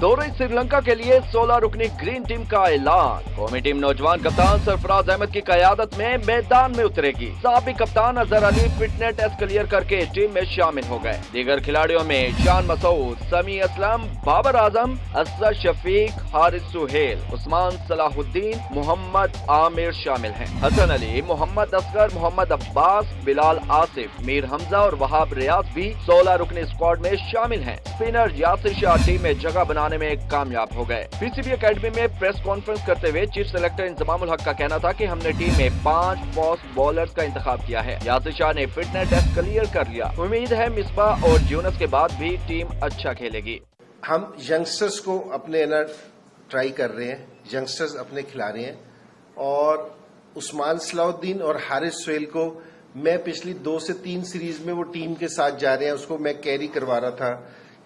दौरे श्रीलंका के लिए 16 रुकनी ग्रीन टीम का ऐलान। कौमी टीम नौजवान कप्तान सरफराज अहमद की क़यादत में मैदान में उतरेगी। साबिक कप्तान Azhar Ali fitness test clear करके टीम में शामिल हो गए। दीगर खिलाड़ियों में शान मसूद, समी असलम, बाबर आजम, असद शफीक, हारिस सुहेल, उस्मान सलाहुद्दीन, मोहम्मद आमिर शामिल हैं। हसन अली, मोहम्मद असगर, मोहम्मद अब्बास, बिलाल आसिफ, मीर हमजा और वहाब रियाज भी 16 रुकनी स्क्वाड में शामिल हैं। स्पिनर यासिर शाह टीम में जगह बनाने में कामयाब हो गए। पीसीबी एकेडमी में प्रेस कॉन्फ्रेंस करते हुए चीफ सेलेक्टर इंतजामुल हक का कहना था कि हमने टीम में 5 फास्ट बॉलर्स का इंतखाब किया है। यासिर शाह ने फिटनेस टेस्ट क्लियर कर लिया। उम्मीद है मिसबाह और यूनुस के बाद भी टीम अच्छा खेलेगी। हम यंगस्टर्स को अपने ट्राई कर रहे हैं, यंगस्टर्स अपने खिला रहे हैं और उस्मान सलाहुद्दीन और हारिस सुहेल को मैं पिछली 2 से 3 सीरीज में वो टीम के साथ जा रहे हैं, उसको मैं कैरी करवा रहा था,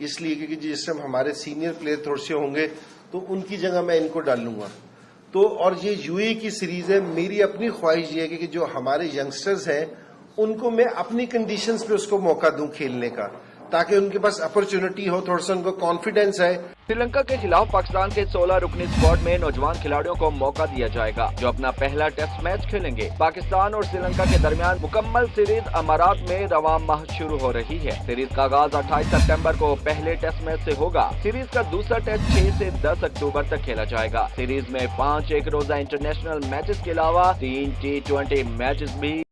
इसलिए क्योंकि जिस टाइम हमारे सीनियर प्लेयर थोड़े से होंगे तो उनकी जगह मैं इनको डालूंगा। तो और ये यूएई की सीरीज है, मेरी अपनी ख्वाहिश ये है कि जो हमारे यंगस्टर्स हैं उनको मैं अपनी कंडीशंस पे उसको मौका दूं खेलने का, ताकि उनके पास अपॉर्चुनिटी हो, थोड़ा सा उनको कॉन्फिडेंस है। श्रीलंका के खिलाफ पाकिस्तान के 16 रुकनी स्क्वाड में नौजवान खिलाड़ियों को मौका दिया जाएगा जो अपना पहला टेस्ट मैच खेलेंगे। पाकिस्तान और श्रीलंका के दरमियान मुकम्मल सीरीज अमारात में रवां माह शुरू हो रही है। सीरीज का आगाज 28 सितंबर को पहले टेस्ट मैच से होगा। सीरीज का दूसरा टेस्ट 6 से 10 अक्टूबर तक खेला जाएगा। सीरीज में 5 एक रोजा इंटरनेशनल मैचेस के अलावा 3 T20 मैचेस भी